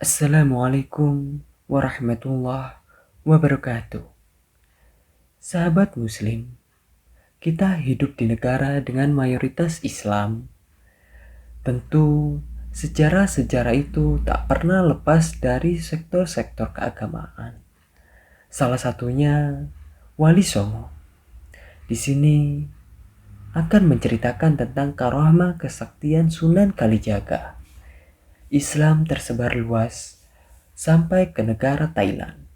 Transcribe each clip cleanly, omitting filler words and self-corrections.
Assalamualaikum warahmatullahi wabarakatuh. Sahabat Muslim, kita hidup di negara dengan mayoritas Islam. Tentu, sejarah-sejarah itu tak pernah lepas dari sektor-sektor keagamaan. Salah satunya Wali Songo. Di sini akan menceritakan tentang karomah kesaktian Sunan Kalijaga. Islam tersebar luas sampai ke negara Thailand.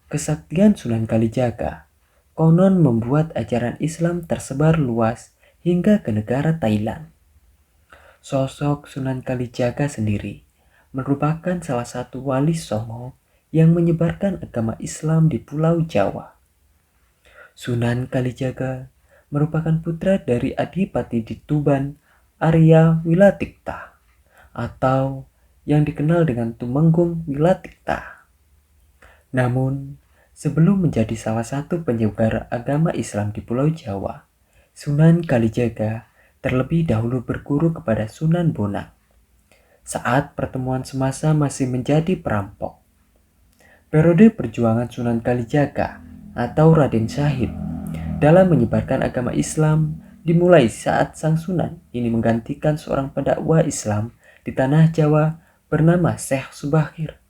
Kesaktian Sunan Kalijaga konon membuat ajaran Islam tersebar luas hingga ke negara Thailand. Sosok Sunan Kalijaga sendiri merupakan salah satu wali Songo yang menyebarkan agama Islam di Pulau Jawa. Sunan Kalijaga merupakan putra dari Adipati di Tuban, Arya Wilatikta, atau yang dikenal dengan Tumenggung Wilatikta. Namun, sebelum menjadi salah satu penyebar agama Islam di Pulau Jawa, Sunan Kalijaga terlebih dahulu berguru kepada Sunan Bonang saat pertemuan semasa masih menjadi perampok. Periode perjuangan Sunan Kalijaga atau Raden Syahid dalam menyebarkan agama Islam dimulai saat Sang Sunan ini menggantikan seorang pendakwa Islam di tanah Jawa bernama Syekh Subahir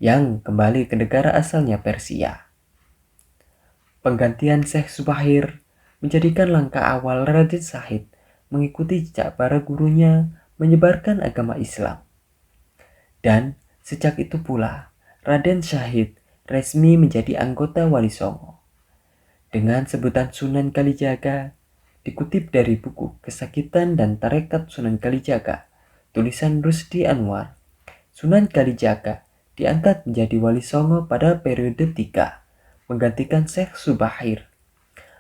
yang kembali ke negara asalnya Persia. Penggantian Syekh Subahir menjadikan langkah awal Raden Syahid mengikuti jejak para gurunya menyebarkan agama Islam. Dan sejak itu pula Raden Syahid resmi menjadi anggota Wali Songo. Dengan sebutan Sunan Kalijaga, dikutip dari buku Kesakitan dan Tarekat Sunan Kalijaga, tulisan Rusdi Anwar, Sunan Kalijaga diangkat menjadi Wali Songo pada periode 3, menggantikan Syekh Subahir.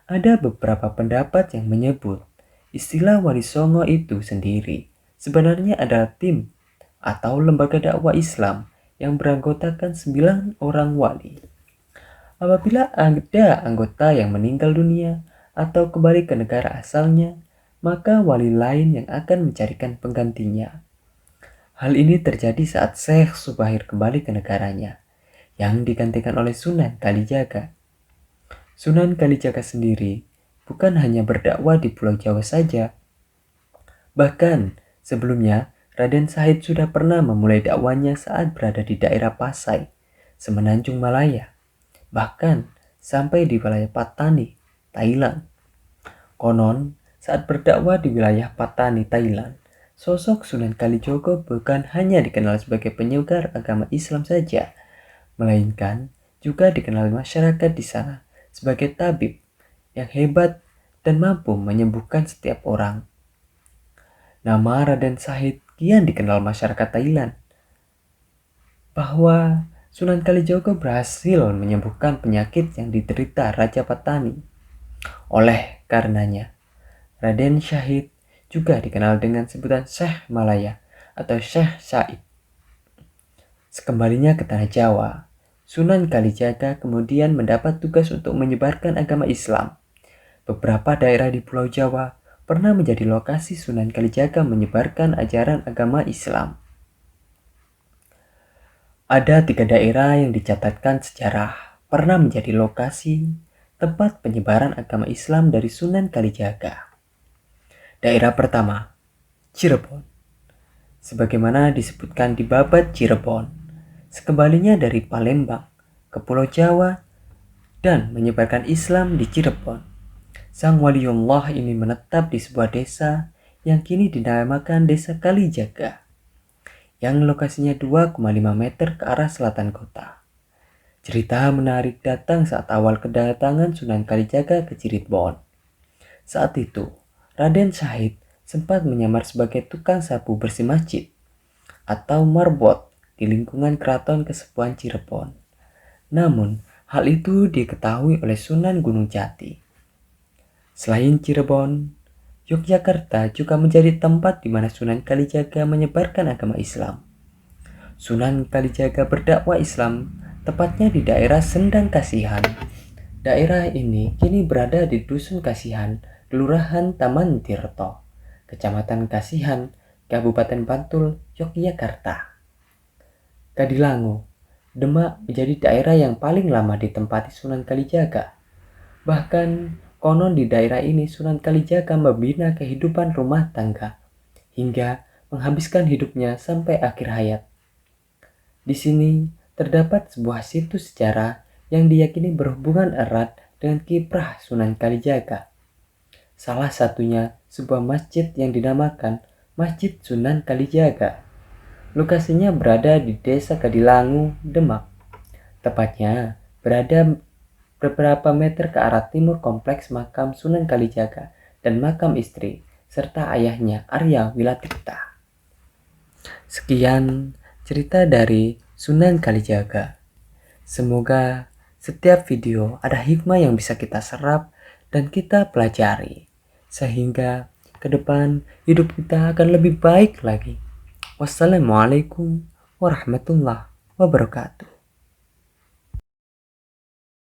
Ada beberapa pendapat yang menyebut istilah Wali Songo itu sendiri sebenarnya adalah tim atau lembaga dakwah Islam yang beranggotakan 9 orang wali. Apabila ada anggota yang meninggal dunia atau kembali ke negara asalnya, maka wali lain yang akan mencarikan penggantinya. Hal ini terjadi saat Syekh Subahir kembali ke negaranya, yang digantikan oleh Sunan Kalijaga. Sunan Kalijaga sendiri bukan hanya berdakwah di Pulau Jawa saja. Bahkan sebelumnya, Raden Syahid sudah pernah memulai dakwanya saat berada di daerah Pasai, Semenanjung Malaya, bahkan sampai di wilayah Patani, Thailand. Konon, saat berdakwah di wilayah Patani, Thailand, sosok Sunan Kalijogo bukan hanya dikenal sebagai penyebar agama Islam saja, melainkan juga dikenal masyarakat di sana sebagai tabib yang hebat dan mampu menyembuhkan setiap orang. Nama Raden Syahid kian dikenal masyarakat Thailand, bahwa Sunan Kalijogo berhasil menyembuhkan penyakit yang diderita Raja Patani. Oleh karenanya, Raden Syahid juga dikenal dengan sebutan Syekh Malaya atau Syekh Syahid. Sekembalinya ke tanah Jawa, Sunan Kalijaga kemudian mendapat tugas untuk menyebarkan agama Islam. Beberapa daerah di Pulau Jawa pernah menjadi lokasi Sunan Kalijaga menyebarkan ajaran agama Islam. Ada 3 daerah yang dicatatkan sejarah pernah menjadi lokasi tempat penyebaran agama Islam dari Sunan Kalijaga. Daerah pertama, Cirebon. Sebagaimana disebutkan di Babat Cirebon, sekembalinya dari Palembang ke Pulau Jawa dan menyebarkan Islam di Cirebon, Sang Waliullah ini menetap di sebuah desa yang kini dinamakan Desa Kalijaga, yang lokasinya 2,5 meter ke arah selatan kota. Cerita menarik datang saat awal kedatangan Sunan Kalijaga ke Cirebon. Saat itu, Raden Syahid sempat menyamar sebagai tukang sapu bersih masjid atau marbot di lingkungan keraton Kesepuhan Cirebon. Namun, hal itu diketahui oleh Sunan Gunung Jati. Selain Cirebon, Yogyakarta juga menjadi tempat di mana Sunan Kalijaga menyebarkan agama Islam. Sunan Kalijaga berdakwah Islam tepatnya di daerah Sendang Kasihan. Daerah ini kini berada di Dusun Kasihan, Kelurahan Taman Tirto, Kecamatan Kasihan, Kabupaten Bantul, Yogyakarta. Kadilango, Demak menjadi daerah yang paling lama ditempati Sunan Kalijaga. Bahkan konon di daerah ini Sunan Kalijaga membina kehidupan rumah tangga hingga menghabiskan hidupnya sampai akhir hayat. Di sini terdapat sebuah situs sejarah yang diyakini berhubungan erat dengan kiprah Sunan Kalijaga. Salah satunya sebuah masjid yang dinamakan Masjid Sunan Kalijaga. Lokasinya berada di Desa Kadilangu, Demak. Tepatnya berada beberapa meter ke arah timur kompleks makam Sunan Kalijaga dan makam istri, serta ayahnya Arya Wilatikta. Sekian cerita dari Sunan Kalijaga. Semoga setiap video ada hikmah yang bisa kita serap dan kita pelajari, sehingga ke depan hidup kita akan lebih baik lagi. Wassalamualaikum warahmatullahi wabarakatuh.